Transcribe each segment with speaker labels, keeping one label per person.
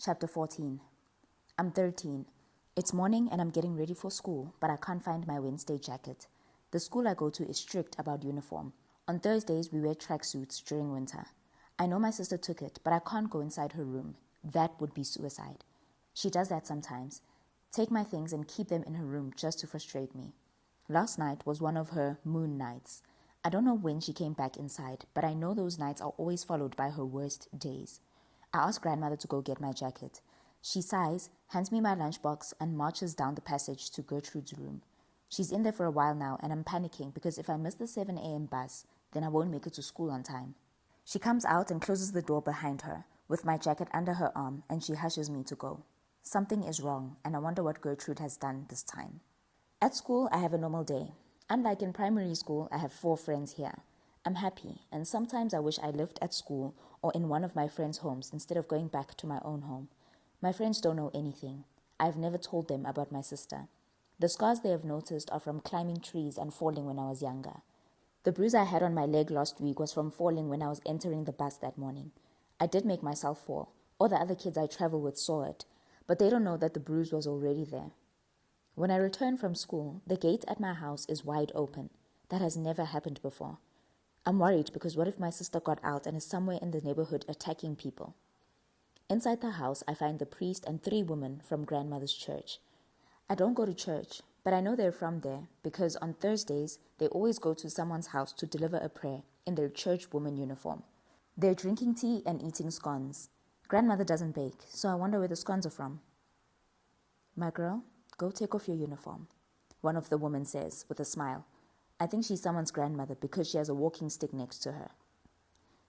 Speaker 1: Chapter 14. I'm 13. It's morning and I'm getting ready for school, but I can't find my Wednesday jacket. The school I go to is strict about uniform. On Thursdays, we wear tracksuits during winter. I know my sister took it, but I can't go inside her room. That would be suicide. She does that sometimes. Take my things and keep them in her room just to frustrate me. Last night was one of her moon nights. I don't know when she came back inside, but I know those nights are always followed by her worst days. I ask grandmother to go get my jacket. She sighs, hands me my lunchbox, and marches down the passage to Gertrude's room. She's in there for a while now, and I'm panicking because if I miss the 7 a.m. bus, then I won't make it to school on time. She comes out and closes the door behind her, with my jacket under her arm, and she hushes me to go. Something is wrong, and I wonder what Gertrude has done this time. At school, I have a normal day. Unlike in primary school, I have 4 friends here. I'm happy, and sometimes I wish I lived at school or in one of my friends' homes instead of going back to my own home. My friends don't know anything. I've never told them about my sister. The scars they have noticed are from climbing trees and falling when I was younger. The bruise I had on my leg last week was from falling when I was entering the bus that morning. I did make myself fall. All the other kids I travel with saw it, but they don't know that the bruise was already there. When I return from school, the gate at my house is wide open. That has never happened before. I'm worried because what if my sister got out and is somewhere in the neighborhood attacking people? Inside the house, I find the priest and 3 women from grandmother's church. I don't go to church, but I know they're from there because on Thursdays, they always go to someone's house to deliver a prayer in their church woman uniform. They're drinking tea and eating scones. Grandmother doesn't bake, so I wonder where the scones are from. My girl, go take off your uniform, one of the women says with a smile. I think she's someone's grandmother because she has a walking stick next to her.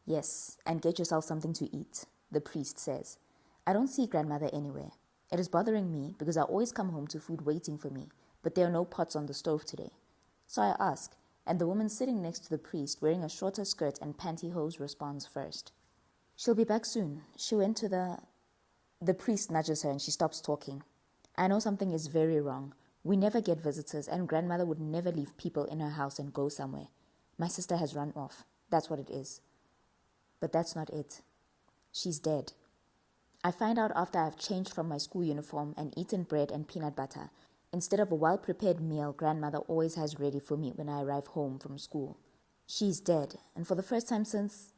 Speaker 1: Yes, and get yourself something to eat, the priest says. I don't see grandmother anywhere. It is bothering me because I always come home to food waiting for me, but there are no pots on the stove today. So I ask, and the woman sitting next to the priest wearing a shorter skirt and pantyhose responds first. She'll be back soon. She went to The priest nudges her and she stops talking. I know something is very wrong. We never get visitors and grandmother would never leave people in her house and go somewhere. My sister has run off. That's what it is. But that's not it. She's dead. I find out after I've changed from my school uniform and eaten bread and peanut butter, instead of a well-prepared meal grandmother always has ready for me when I arrive home from school. She's dead, and for the first time since,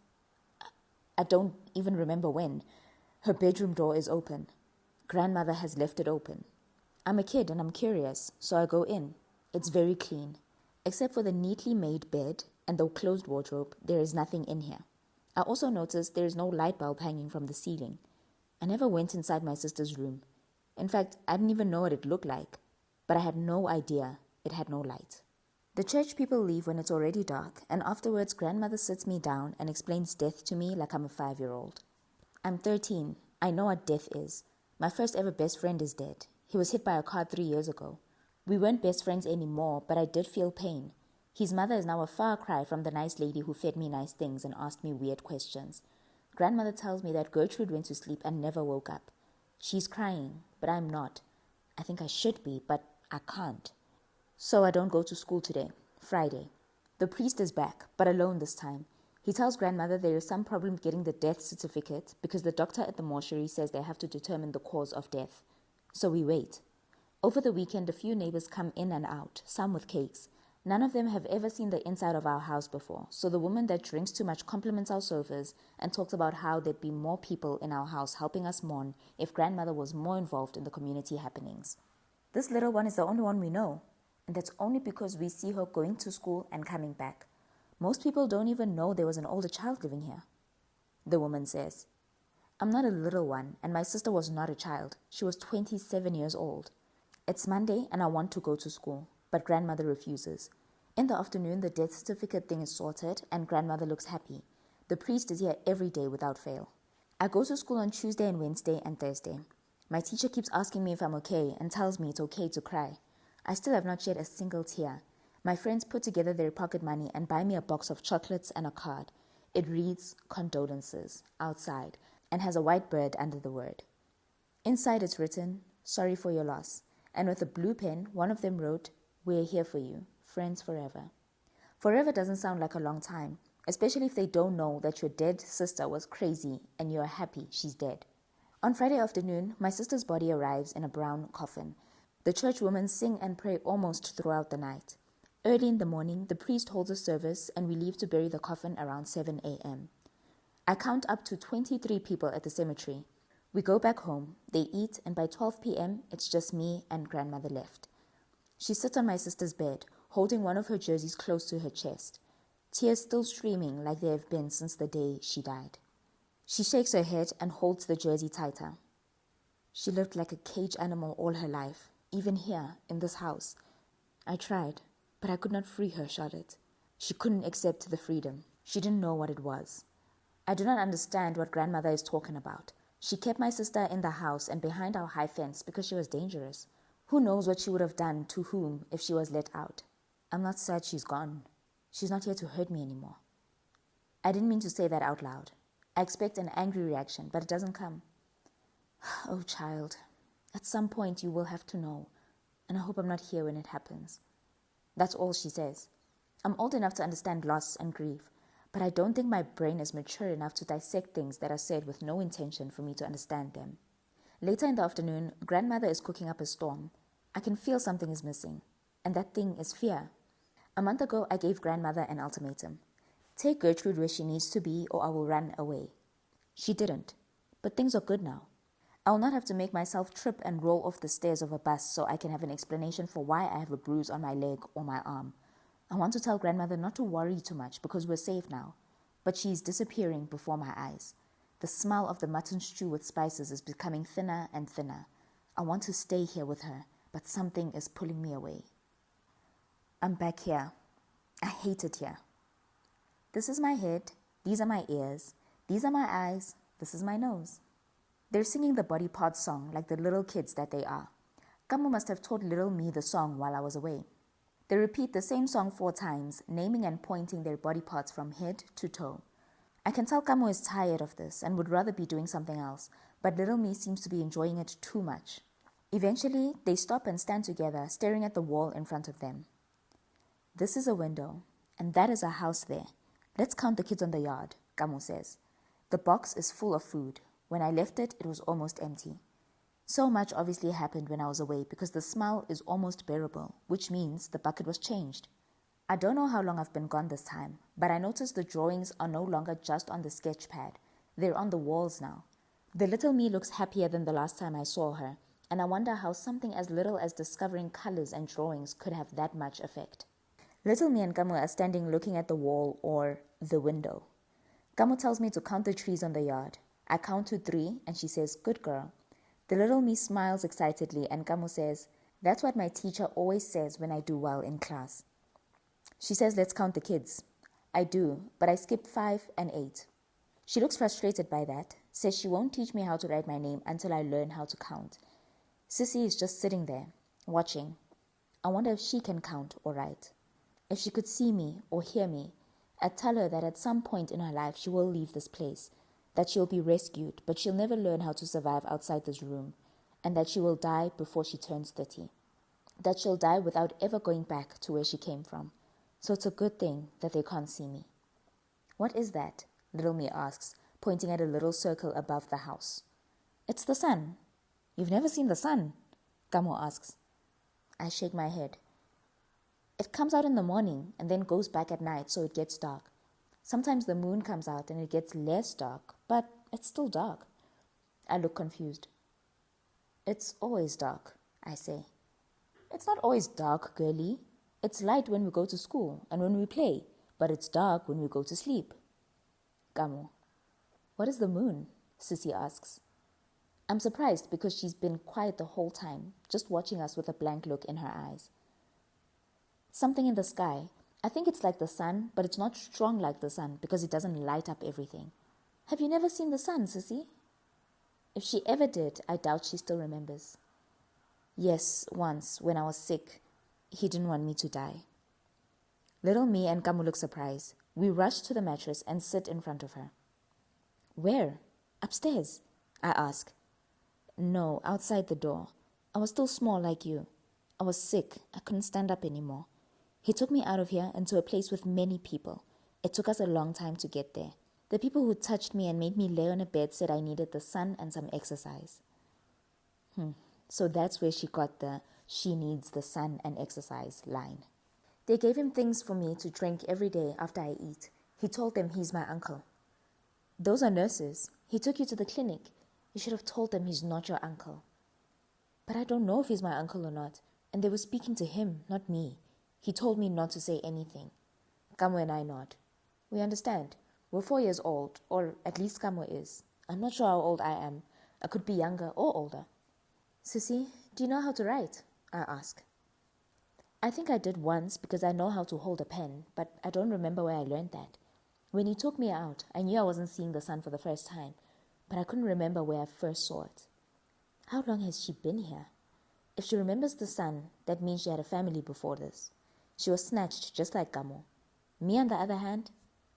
Speaker 1: I don't even remember when, her bedroom door is open. Grandmother has left it open. I'm a kid and I'm curious, so I go in. It's very clean. Except for the neatly made bed and the closed wardrobe, there is nothing in here. I also noticed there is no light bulb hanging from the ceiling. I never went inside my sister's room. In fact, I didn't even know what it looked like, but I had no idea it had no light. The church people leave when it's already dark, and afterwards grandmother sits me down and explains death to me like I'm a 5-year-old. I'm 13. I know what death is. My first ever best friend is dead. He was hit by a car 3 years ago. We weren't best friends anymore, but I did feel pain. His mother is now a far cry from the nice lady who fed me nice things and asked me weird questions. Grandmother tells me that Gertrude went to sleep and never woke up. She's crying, but I'm not. I think I should be, but I can't. So I don't go to school today, Friday. The priest is back, but alone this time. He tells grandmother there is some problem getting the death certificate because the doctor at the mortuary says they have to determine the cause of death. So we wait. Over the weekend, a few neighbors come in and out, some with cakes. None of them have ever seen the inside of our house before, so the woman that drinks too much compliments our sofas and talks about how there'd be more people in our house helping us mourn if grandmother was more involved in the community happenings. This little one is the only one we know, and that's only because we see her going to school and coming back. Most people don't even know there was an older child living here, the woman says. I'm not a little one, and my sister was not a child. She was 27 years old. It's Monday, and I want to go to school, but grandmother refuses. In the afternoon, the death certificate thing is sorted, and grandmother looks happy. The priest is here every day without fail. I go to school on Tuesday and Wednesday and Thursday. My teacher keeps asking me if I'm okay and tells me it's okay to cry. I still have not shed a single tear. My friends put together their pocket money and buy me a box of chocolates and a card. It reads, "Condolences," outside, and has a white bird under the word. Inside it's written, "Sorry for your loss," and with a blue pen, one of them wrote, "We're here for you, friends forever." Forever doesn't sound like a long time, especially if they don't know that your dead sister was crazy and you're happy she's dead. On Friday afternoon, my sister's body arrives in a brown coffin. The church women sing and pray almost throughout the night. Early in the morning, the priest holds a service and we leave to bury the coffin around 7 a.m. I count up to 23 people at the cemetery. We go back home, they eat, and by 12 p.m., it's just me and grandmother left. She sits on my sister's bed, holding one of her jerseys close to her chest, tears still streaming like they have been since the day she died. She shakes her head and holds the jersey tighter. She lived like a cage animal all her life, even here, in this house. I tried, but I could not free her, Charlotte. She couldn't accept the freedom. She didn't know what it was. I do not understand what grandmother is talking about. She kept my sister in the house and behind our high fence because she was dangerous. Who knows what she would have done to whom if she was let out? I'm not sad she's gone. She's not here to hurt me anymore. I didn't mean to say that out loud. I expect an angry reaction, but it doesn't come. Oh, child, at some point you will have to know, and I hope I'm not here when it happens. That's all she says. I'm old enough to understand loss and grief, but I don't think my brain is mature enough to dissect things that are said with no intention for me to understand them. Later in the afternoon, grandmother is cooking up a storm. I can feel something is missing, and that thing is fear. A month ago, I gave grandmother an ultimatum. Take Gertrude where she needs to be or I will run away. She didn't, but things are good now. I will not have to make myself trip and roll off the stairs of a bus so I can have an explanation for why I have a bruise on my leg or my arm. I want to tell grandmother not to worry too much because we're safe now, but she is disappearing before my eyes. The smell of the mutton stew with spices is becoming thinner and thinner. I want to stay here with her, but something is pulling me away. I'm back here. I hate it here. This is my head, these are my ears, these are my eyes, this is my nose. They're singing the body part song like the little kids that they are. Kamu must have taught little me the song while I was away. They repeat the same song 4 times, naming and pointing their body parts from head to toe. I can tell Kamu is tired of this and would rather be doing something else, but little me seems to be enjoying it too much. Eventually, they stop and stand together, staring at the wall in front of them. This is a window, and that is a house there. Let's count the kids on the yard, Kamu says. The box is full of food. When I left it, it was almost empty. So much obviously happened when I was away because the smell is almost bearable, which means the bucket was changed. I don't know how long I've been gone this time, but I noticed the drawings are no longer just on the sketch pad. They're on the walls now. The little me looks happier than the last time I saw her, and I wonder how something as little as discovering colors and drawings could have that much effect. Little me and Kamu are standing looking at the wall or the window. Kamu tells me to count the trees on the yard. I count to 3 and she says, "Good girl." The little me smiles excitedly and Kamu says, "That's what my teacher always says when I do well in class." She says, "Let's count the kids." I do, but I skip 5 and 8. She looks frustrated by that, says she won't teach me how to write my name until I learn how to count. Sissy is just sitting there, watching. I wonder if she can count or write. If she could see me or hear me, I'd tell her that at some point in her life she will leave this place, that she'll be rescued, but she'll never learn how to survive outside this room, and that she will die before she turns 30. That she'll die without ever going back to where she came from. So it's a good thing that they can't see me. "What is that?" Little me asks, pointing at a little circle above the house. "It's the sun." "You've never seen the sun?" Kamu asks. I shake my head. "It comes out in the morning and then goes back at night, so it gets dark. Sometimes the moon comes out and it gets less dark, but it's still dark." I look confused. "It's always dark," I say. "It's not always dark, girlie. It's light when we go to school and when we play, but it's dark when we go to sleep." Kamu. "What is the moon?" Sissy asks. I'm surprised because she's been quiet the whole time, just watching us with a blank look in her eyes. "Something in the sky. I think it's like the sun, but it's not strong like the sun because it doesn't light up everything." "Have you never seen the sun, Sissy?" If she ever did, I doubt she still remembers. "Yes, once, when I was sick. He didn't want me to die." Little me and Kamu look surprised. We rush to the mattress and sit in front of her. "Where?" "Upstairs," I ask. "No, outside the door. I was still small like you. I was sick. I couldn't stand up anymore. He took me out of here into a place with many people. It took us a long time to get there. The people who touched me and made me lay on a bed said I needed the sun and some exercise. So that's where she got the "she needs the sun and exercise" line. They gave him things for me to drink every day after I eat. He told them he's my uncle. Those are nurses. He took you to the clinic. You should have told them he's not your uncle. But I don't know if he's my uncle or not, and they were speaking to him, not me. He told me not to say anything. Kamo and I nod. We understand. We're 4 years old, or at least Kamo is. I'm not sure how old I am. I could be younger or older. Sissy, do you know how to write? I ask. I think I did once because I know how to hold a pen, but I don't remember where I learned that. When he took me out, I knew I wasn't seeing the sun for the first time, but I couldn't remember where I first saw it. How long has she been here? If she remembers the sun, that means she had a family before this. She was snatched just like Kamo. Me, on the other hand,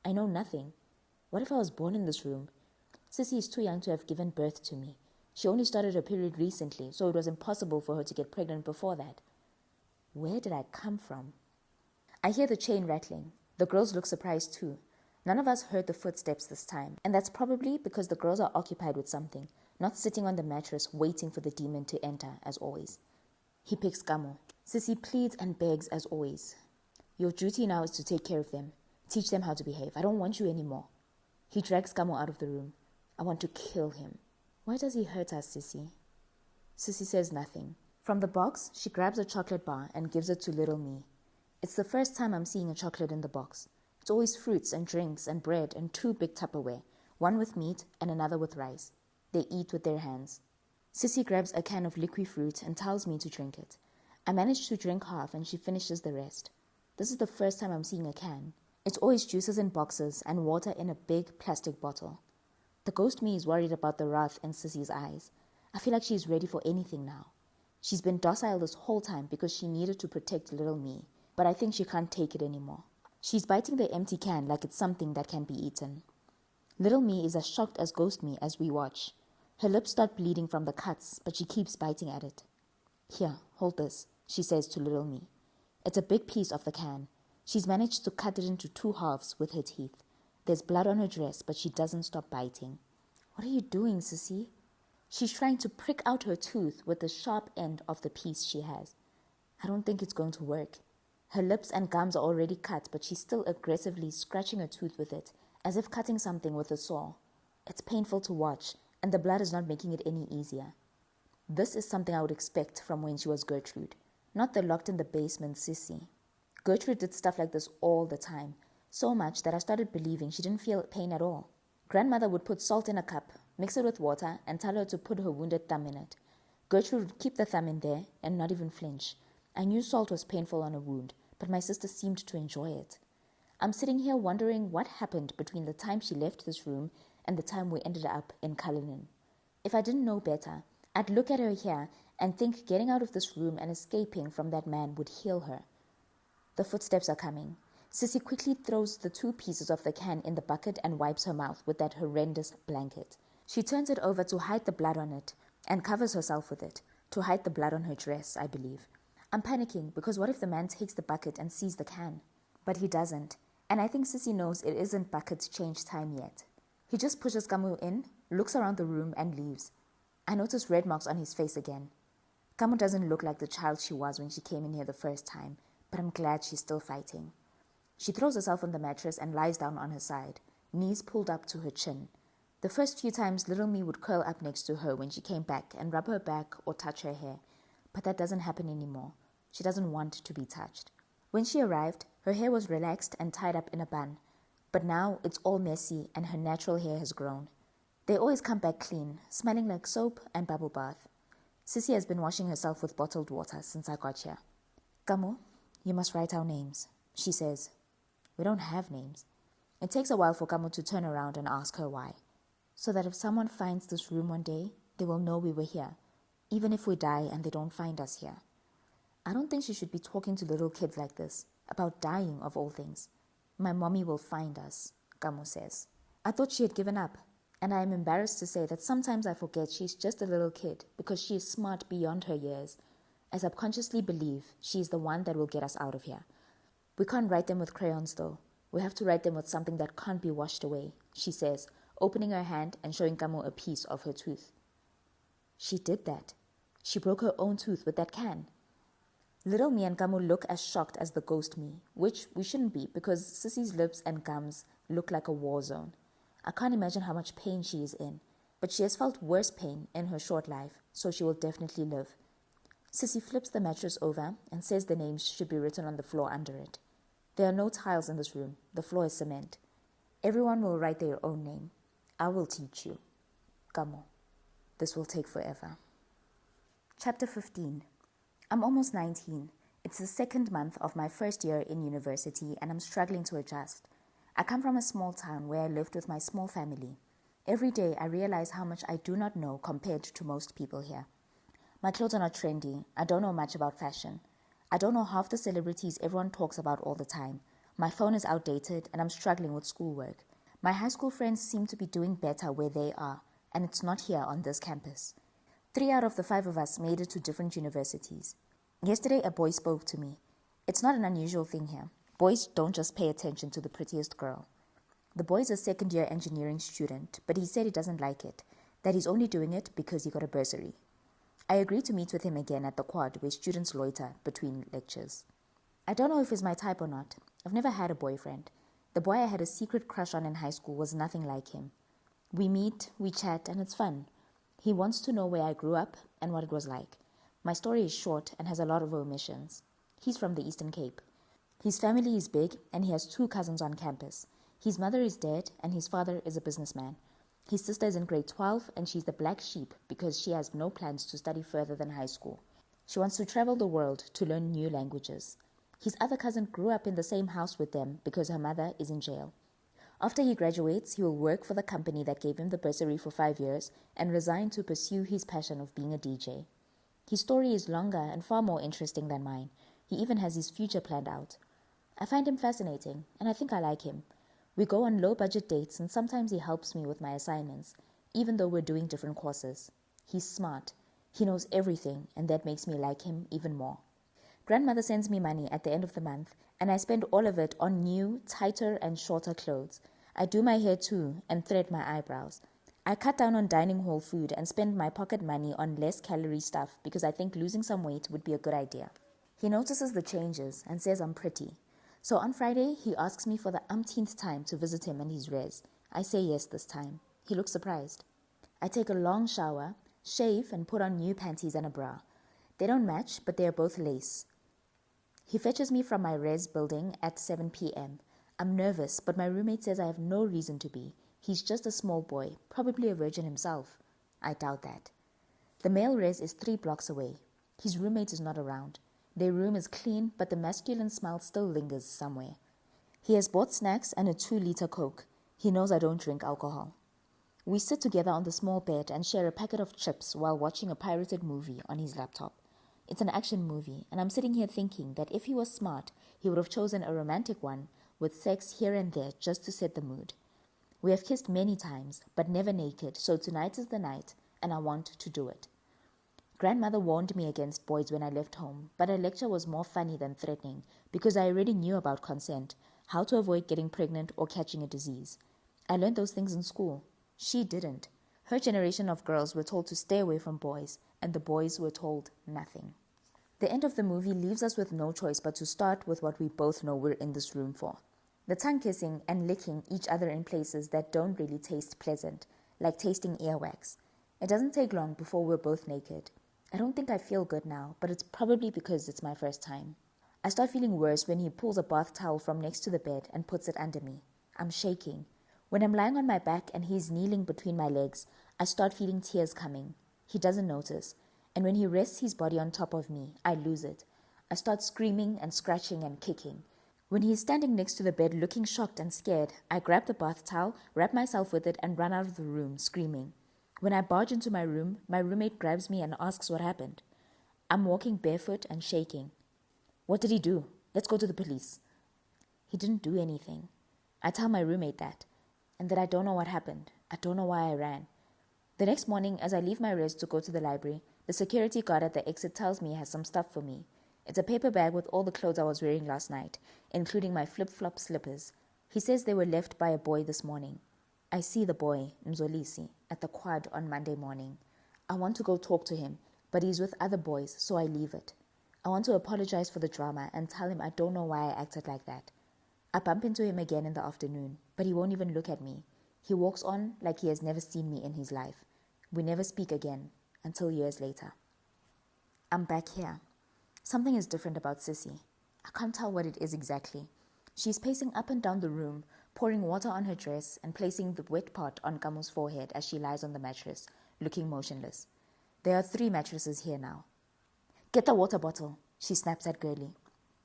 Speaker 1: I know nothing. What if I was born in this room? Sissy is too young to have given birth to me. She only started her period recently, so it was impossible for her to get pregnant before that. Where did I come from? I hear the chain rattling. The girls look surprised too. None of us heard the footsteps this time, and that's probably because the girls are occupied with something, not sitting on the mattress waiting for the demon to enter, as always. He picks Kamo. Sissy pleads and begs as always. Your duty now is to take care of them. Teach them how to behave. I don't want you anymore. He drags Kamo out of the room. I want to kill him. Why does he hurt us, Sissy? Sissy says nothing. From the box, she grabs a chocolate bar and gives it to little me. It's the first time I'm seeing a chocolate in the box. It's always fruits and drinks and bread and 2 big Tupperware, one with meat and another with rice. They eat with their hands. Sissy grabs a can of liquid fruit and tells me to drink it. I manage to drink half and she finishes the rest. This is the first time I'm seeing a can. It's always juices in boxes and water in a big plastic bottle. The ghost me is worried about the wrath in Sissy's eyes. I feel like she's ready for anything now. She's been docile this whole time because she needed to protect little me, but I think she can't take it anymore. She's biting the empty can like it's something that can be eaten. Little me is as shocked as ghost me as we watch. Her lips start bleeding from the cuts, but she keeps biting at it. Here, hold this, she says to little me. It's a big piece of the can. She's managed to cut it into 2 halves with her teeth. There's blood on her dress, but she doesn't stop biting. What are you doing, Sissy? She's trying to prick out her tooth with the sharp end of the piece she has. I don't think it's going to work. Her lips and gums are already cut, but she's still aggressively scratching her tooth with it, as if cutting something with a saw. It's painful to watch, and the blood is not making it any easier. This is something I would expect from when she was Gertrude, not the locked in the basement Sissy. Gertrude did stuff like this all the time, so much that I started believing she didn't feel pain at all. Grandmother would put salt in a cup, mix it with water, and tell her to put her wounded thumb in it. Gertrude would keep the thumb in there and not even flinch. I knew salt was painful on a wound, but my sister seemed to enjoy it. I'm sitting here wondering what happened between the time she left this room and the time we ended up in Cullinan. If I didn't know better, I'd look at her here and think getting out of this room and escaping from that man would heal her. The footsteps are coming. Sissy quickly throws the 2 pieces of the can in the bucket and wipes her mouth with that horrendous blanket. She turns it over to hide the blood on it and covers herself with it, to hide the blood on her dress, I believe. I'm panicking because what if the man takes the bucket and sees the can? But he doesn't, and I think Sissy knows it isn't bucket change time yet. He just pushes Kamo in, looks around the room and leaves. I notice red marks on his face again. Kamo doesn't look like the child she was when she came in here the first time, but I'm glad she's still fighting. She throws herself on the mattress and lies down on her side, knees pulled up to her chin. The first few times little me would curl up next to her when she came back and rub her back or touch her hair, but that doesn't happen anymore. She doesn't want to be touched. When she arrived, her hair was relaxed and tied up in a bun, but now it's all messy and her natural hair has grown. They always come back clean, smelling like soap and bubble bath. Sissy has been washing herself with bottled water since I got here. Kamo, you must write our names, she says. We don't have names. It takes a while for Kamo to turn around and ask her why. So that if someone finds this room one day, they will know we were here, even if we die and they don't find us here. I don't think she should be talking to little kids like this, about dying of all things. My mommy will find us, Kamo says. I thought she had given up, and I am embarrassed to say that sometimes I forget she's just a little kid because she is smart beyond her years. I subconsciously believe she is the one that will get us out of here. We can't write them with crayons though. We have to write them with something that can't be washed away, she says, opening her hand and showing Kamo a piece of her tooth. She did that. She broke her own tooth with that can. Little me and Kamo look as shocked as the ghost me, which we shouldn't be because Sissy's lips and gums look like a war zone. I can't imagine how much pain she is in, but she has felt worse pain in her short life, so she will definitely live. Sissy flips the mattress over and says the names should be written on the floor under it. There are no tiles in this room. The floor is cement. Everyone will write their own name. I will teach you. Kamo. This will take forever. Chapter 15. I'm almost 19. It's the second month of my first year in university and I'm struggling to adjust. I come from a small town where I lived with my small family. Every day I realize how much I do not know compared to most people here. My clothes are not trendy. I don't know much about fashion. I don't know half the celebrities everyone talks about all the time. My phone is outdated and I'm struggling with schoolwork. My high school friends seem to be doing better where they are, and it's not here on this campus. 3 out of the 5 of us made it to different universities. Yesterday, a boy spoke to me. It's not an unusual thing here. Boys don't just pay attention to the prettiest girl. The boy is a second-year engineering student, but he said he doesn't like it, that he's only doing it because he got a bursary. I agreed to meet with him again at the quad where students loiter between lectures. I don't know if he's my type or not. I've never had a boyfriend. The boy I had a secret crush on in high school was nothing like him. We meet, we chat, and it's fun. He wants to know where I grew up and what it was like. My story is short and has a lot of omissions. He's from the Eastern Cape. His family is big and he has 2 cousins on campus. His mother is dead and his father is a businessman. His sister is in grade 12 and she's the black sheep because she has no plans to study further than high school. She wants to travel the world to learn new languages. His other cousin grew up in the same house with them because her mother is in jail. After he graduates, he will work for the company that gave him the bursary for 5 years and resign to pursue his passion of being a DJ. His story is longer and far more interesting than mine. He even has his future planned out. I find him fascinating, and I think I like him. We go on low-budget dates, and sometimes he helps me with my assignments, even though we're doing different courses. He's smart. He knows everything, and that makes me like him even more. Grandmother sends me money at the end of the month, and I spend all of it on new, tighter and shorter clothes. I do my hair too, and thread my eyebrows. I cut down on dining hall food and spend my pocket money on less calorie stuff because I think losing some weight would be a good idea. He notices the changes and says I'm pretty. So on Friday, he asks me for the umpteenth time to visit him and his res. I say yes this time. He looks surprised. I take a long shower, shave and put on new panties and a bra. They don't match, but they are both lace. He fetches me from my res building at 7 p.m. I'm nervous, but my roommate says I have no reason to be. He's just a small boy, probably a virgin himself. I doubt that. The male res is 3 blocks away. His roommate is not around. Their room is clean, but the masculine smell still lingers somewhere. He has bought snacks and a 2-liter Coke. He knows I don't drink alcohol. We sit together on the small bed and share a packet of chips while watching a pirated movie on his laptop. It's an action movie, and I'm sitting here thinking that if he was smart, he would have chosen a romantic one with sex here and there just to set the mood. We have kissed many times, but never naked, so tonight is the night, and I want to do it. Grandmother warned me against boys when I left home, but her lecture was more funny than threatening because I already knew about consent, how to avoid getting pregnant or catching a disease. I learned those things in school. She didn't. Her generation of girls were told to stay away from boys, and the boys were told nothing. The end of the movie leaves us with no choice but to start with what we both know we're in this room for. The tongue kissing and licking each other in places that don't really taste pleasant, like tasting earwax. It doesn't take long before we're both naked. I don't think I feel good now, but it's probably because it's my first time. I start feeling worse when he pulls a bath towel from next to the bed and puts it under me. I'm shaking. When I'm lying on my back and he's kneeling between my legs, I start feeling tears coming. He doesn't notice. And when he rests his body on top of me, I lose it. I start screaming and scratching and kicking. When he is standing next to the bed looking shocked and scared, I grab the bath towel, wrap myself with it, and run out of the room, screaming. When I barge into my room, my roommate grabs me and asks what happened. I'm walking barefoot and shaking. What did he do? Let's go to the police. He didn't do anything. I tell my roommate that, and that I don't know what happened. I don't know why I ran. The next morning, as I leave my res to go to the library, the security guard at the exit tells me he has some stuff for me. It's a paper bag with all the clothes I was wearing last night, including my flip-flop slippers. He says they were left by a boy this morning. I see the boy, Mzolisi, at the quad on Monday morning. I want to go talk to him, but he's with other boys, so I leave it. I want to apologize for the drama and tell him I don't know why I acted like that. I bump into him again in the afternoon, but he won't even look at me. He walks on like he has never seen me in his life. We never speak again until years later. I'm back here. Something is different about Sissy. I can't tell what it is exactly. She's pacing up and down the room, pouring water on her dress and placing the wet part on Kamu's forehead as she lies on the mattress, looking motionless. There are 3 mattresses here now. Get the water bottle, she snaps at Girlie.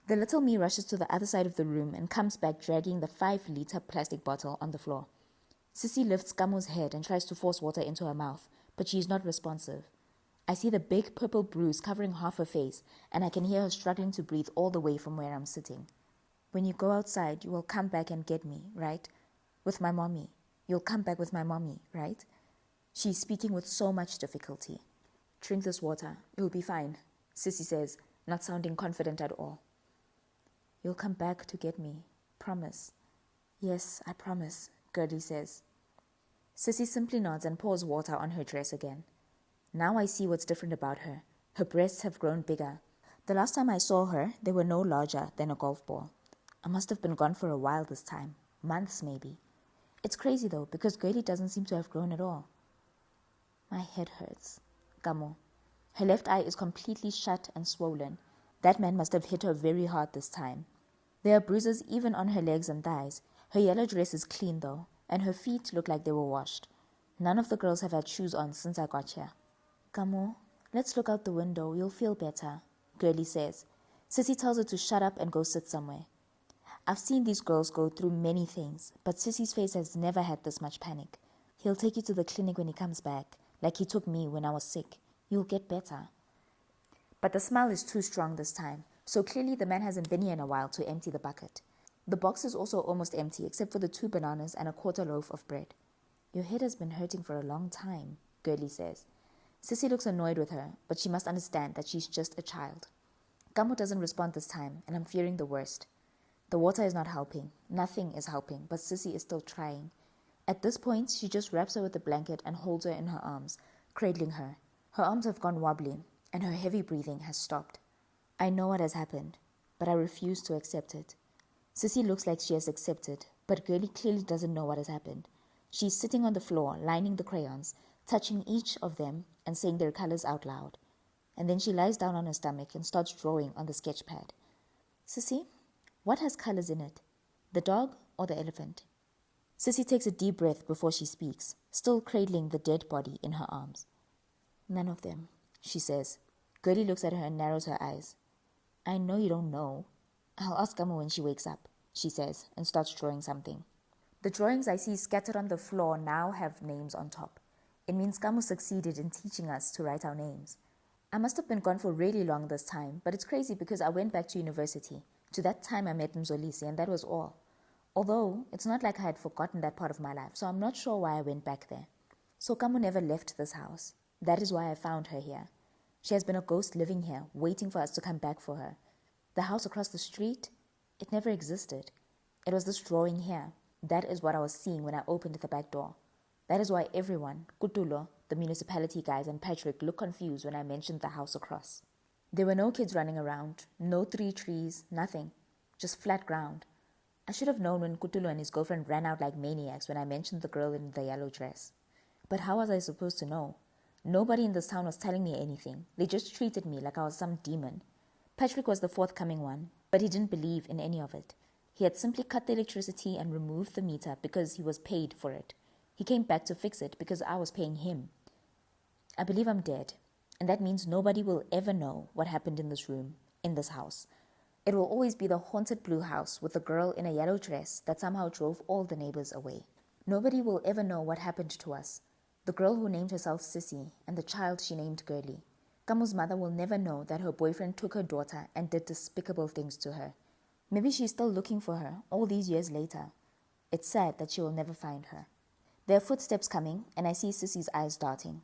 Speaker 1: The little me rushes to the other side of the room and comes back dragging the 5-liter plastic bottle on the floor. Sissy lifts Kamu's head and tries to force water into her mouth, but she is not responsive. I see the big purple bruise covering half her face, and I can hear her struggling to breathe all the way from where I'm sitting. When you go outside, you will come back and get me, right? With my mommy. You'll come back with my mommy, right? She's speaking with so much difficulty. Drink this water. You'll be fine, Sissy says, not sounding confident at all. You'll come back to get me. Promise. Yes, I promise, Girlie says. Sissy simply nods and pours water on her dress again. Now I see what's different about her. Her breasts have grown bigger. The last time I saw her, they were no larger than a golf ball. I must have been gone for a while this time. Months, maybe. It's crazy, though, because Girlie doesn't seem to have grown at all. My head hurts. Kamu. Her left eye is completely shut and swollen. That man must have hit her very hard this time. There are bruises even on her legs and thighs. Her yellow dress is clean, though, and her feet look like they were washed. None of the girls have had shoes on since I got here. Kamu, let's look out the window. You'll feel better, Girlie says. Sissy tells her to shut up and go sit somewhere. I've seen these girls go through many things, but Sissy's face has never had this much panic. He'll take you to the clinic when he comes back, like he took me when I was sick. You'll get better. But the smell is too strong this time, so clearly the man hasn't been here in a while to empty the bucket. The box is also almost empty, except for the 2 bananas and a quarter loaf of bread. Your head has been hurting for a long time, Girlie says. Sissy looks annoyed with her, but she must understand that she's just a child. Kamu doesn't respond this time, and I'm fearing the worst. The water is not helping. Nothing is helping, but Sissy is still trying. At this point, she just wraps her with a blanket and holds her in her arms, cradling her. Her arms have gone wobbly, and her heavy breathing has stopped. I know what has happened, but I refuse to accept it. Sissy looks like she has accepted, but Girlie clearly doesn't know what has happened. She's sitting on the floor, lining the crayons, touching each of them and saying their colors out loud. And then she lies down on her stomach and starts drawing on the sketch pad. Sissy, what has colors in it? The dog or the elephant? Sissy takes a deep breath before she speaks, still cradling the dead body in her arms. None of them, she says. Girlie looks at her and narrows her eyes. I know you don't know. I'll ask Kamu when she wakes up, she says, and starts drawing something. The drawings I see scattered on the floor now have names on top. It means Kamu succeeded in teaching us to write our names. I must have been gone for really long this time, but it's crazy because I went back to university. To that time I met Mzolisi, and that was all. Although, it's not like I had forgotten that part of my life, so I'm not sure why I went back there. So Kamu never left this house. That is why I found her here. She has been a ghost living here, waiting for us to come back for her. The house across the street, it never existed. It was this drawing here. That is what I was seeing when I opened the back door. That is why everyone, Kutulo, the municipality guys, and Patrick looked confused when I mentioned the house across. There were no kids running around, no 3 trees, nothing. Just flat ground. I should have known when Kutulo and his girlfriend ran out like maniacs when I mentioned the girl in the yellow dress. But how was I supposed to know? Nobody in this town was telling me anything. They just treated me like I was some demon. Patrick was the forthcoming one, but he didn't believe in any of it. He had simply cut the electricity and removed the meter because he was paid for it. He came back to fix it because I was paying him. I believe I'm dead, and that means nobody will ever know what happened in this room, in this house. It will always be the haunted blue house with a girl in a yellow dress that somehow drove all the neighbors away. Nobody will ever know what happened to us. The girl who named herself Sissy and the child she named Girlie. Kamu's mother will never know that her boyfriend took her daughter and did despicable things to her. Maybe she's still looking for her all these years later. It's sad that she will never find her. There are footsteps coming, and I see Sissy's eyes darting.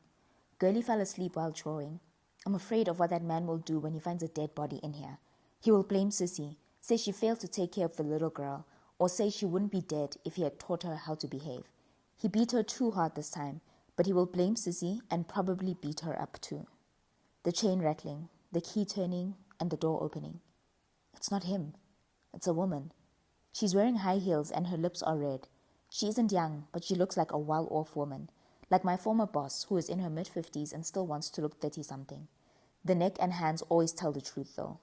Speaker 1: Girlie fell asleep while drawing. I'm afraid of what that man will do when he finds a dead body in here. He will blame Sissy, say she failed to take care of the little girl, or say she wouldn't be dead if he had taught her how to behave. He beat her too hard this time, but he will blame Sissy and probably beat her up too. The chain rattling, the key turning, and the door opening. It's not him. It's a woman. She's wearing high heels and her lips are red. She isn't young, but she looks like a well-off woman, like my former boss who is in her mid-50s and still wants to look 30-something. The neck and hands always tell the truth though.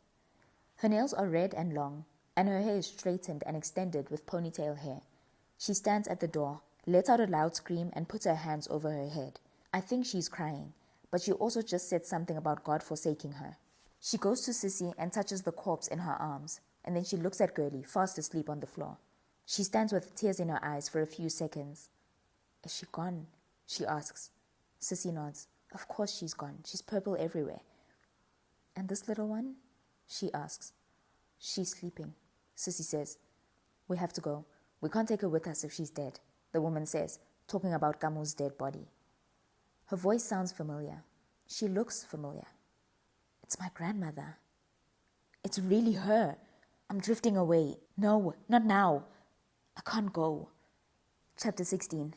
Speaker 1: Her nails are red and long, and her hair is straightened and extended with ponytail hair. She stands at the door, lets out a loud scream, and puts her hands over her head. I think she's crying, but she also just said something about God forsaking her. She goes to Sissy and touches the corpse in her arms, and then she looks at Girlie, fast asleep on the floor. She stands with tears in her eyes for a few seconds. Is she gone? She asks. Sissy nods. Of course she's gone. She's purple everywhere. And this little one? She asks. She's sleeping, Sissy says. We have to go. We can't take her with us if she's dead, the woman says, talking about Kamu's dead body. Her voice sounds familiar. She looks familiar. It's my grandmother. It's really her. I'm drifting away. No, not now. I can't go. Chapter 16.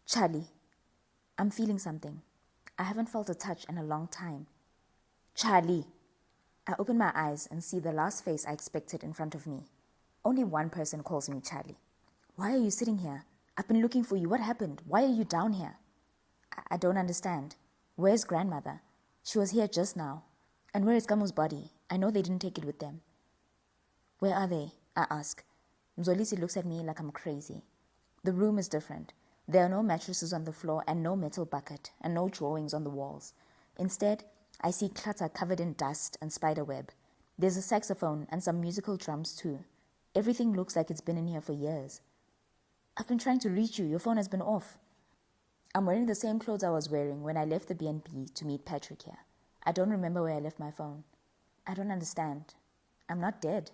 Speaker 1: Charlie. I'm feeling something. I haven't felt a touch in a long time. Charlie. I open my eyes and see the last face I expected in front of me. Only one person calls me Charlie. Why are you sitting here? I've been looking for you. What happened? Why are you down here? I don't understand. Where's grandmother? She was here just now. And where is Kamu's body? I know they didn't take it with them. Where are they? I ask. Mzolisi looks at me like I'm crazy. The room is different. There are no mattresses on the floor and no metal bucket and no drawings on the walls. Instead, I see clutter covered in dust and spiderweb. There's a saxophone and some musical drums too. Everything looks like it's been in here for years. I've been trying to reach you. Your phone has been off. I'm wearing the same clothes I was wearing when I left the B&B to meet Patrick here. I don't remember where I left my phone. I don't understand. I'm not dead.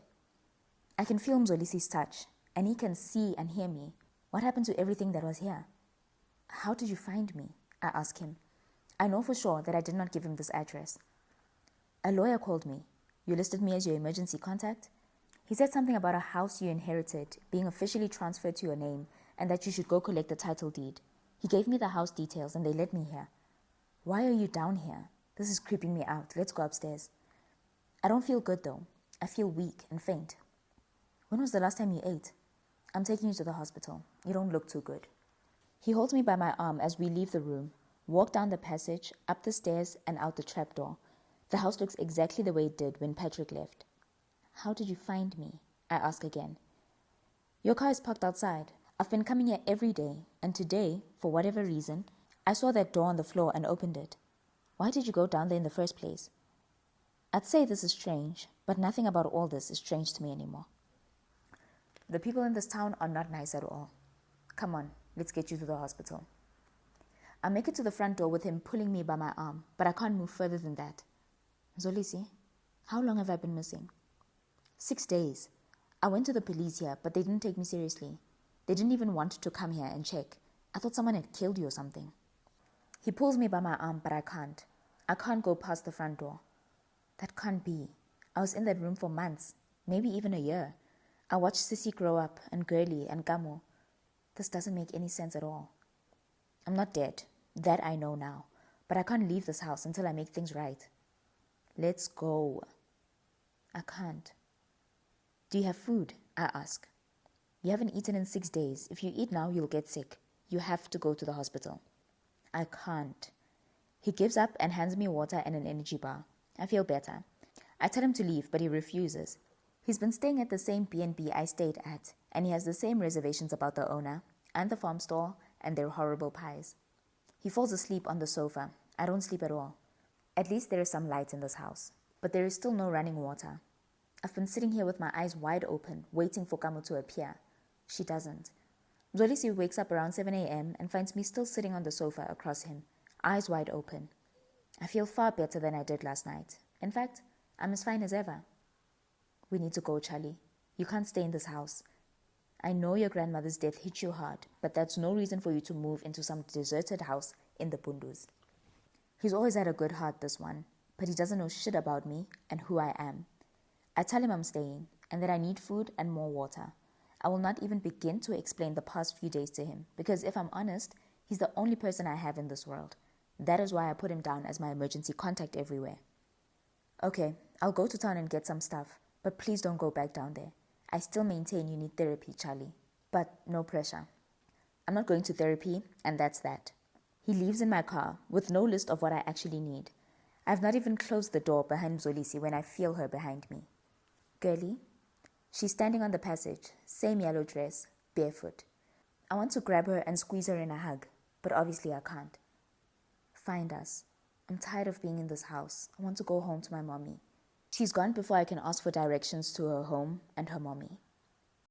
Speaker 1: I can feel Mzolisi's touch, and he can see and hear me. What happened to everything that was here? How did you find me? I ask him. I know for sure that I did not give him this address. A lawyer called me. You listed me as your emergency contact? He said something about a house you inherited being officially transferred to your name and that you should go collect the title deed. He gave me the house details and they led me here. Why are you down here? This is creeping me out. Let's go upstairs. I don't feel good though. I feel weak and faint. When was the last time you ate? I'm taking you to the hospital. You don't look too good. He holds me by my arm as we leave the room, walk down the passage, up the stairs, and out the trapdoor. The house looks exactly the way it did when Patrick left. How did you find me? I ask again. Your car is parked outside. I've been coming here every day, and today, for whatever reason, I saw that door on the floor and opened it. Why did you go down there in the first place? I'd say this is strange, but nothing about all this is strange to me anymore. The people in this town are not nice at all. Come on, let's get you to the hospital. I make it to the front door with him pulling me by my arm, but I can't move further than that. Zolisi, how long have I been missing? 6 days. I went to the police here, but they didn't take me seriously. They didn't even want to come here and check. I thought someone had killed you or something. He pulls me by my arm, but I can't. I can't go past the front door. That can't be. I was in that room for months, maybe even a year. I watched Sissy grow up, and Girlie, and Gamu. This doesn't make any sense at all. I'm not dead. That I know now. But I can't leave this house until I make things right. Let's go. I can't. Do you have food? I ask. You haven't eaten in 6 days. If you eat now, you'll get sick. You have to go to the hospital. I can't. He gives up and hands me water and an energy bar. I feel better. I tell him to leave, but he refuses. He's been staying at the same B&B I stayed at, and he has the same reservations about the owner and the farm store and their horrible pies. He falls asleep on the sofa. I don't sleep at all. At least there is some light in this house, but there is still no running water. I've been sitting here with my eyes wide open, waiting for Kamu to appear. She doesn't. Zolisi wakes up around 7 a.m. and finds me still sitting on the sofa across him, eyes wide open. I feel far better than I did last night. In fact, I'm as fine as ever. We need to go, Charlie. You can't stay in this house. I know your grandmother's death hit you hard, but that's no reason for you to move into some deserted house in the Pundus. He's always had a good heart, this one, but he doesn't know shit about me and who I am. I tell him I'm staying and that I need food and more water. I will not even begin to explain the past few days to him because if I'm honest, he's the only person I have in this world. That is why I put him down as my emergency contact everywhere. Okay, I'll go to town and get some stuff, but please don't go back down there. I still maintain you need therapy, Charlie, but no pressure. I'm not going to therapy, and that's that. He leaves in my car with no list of what I actually need. I've not even closed the door behind Mzolisi when I feel her behind me. Girlie? She's standing on the passage, same yellow dress, barefoot. I want to grab her and squeeze her in a hug, but obviously I can't. Find us. I'm tired of being in this house. I want to go home to my mommy. She's gone before I can ask for directions to her home and her mommy.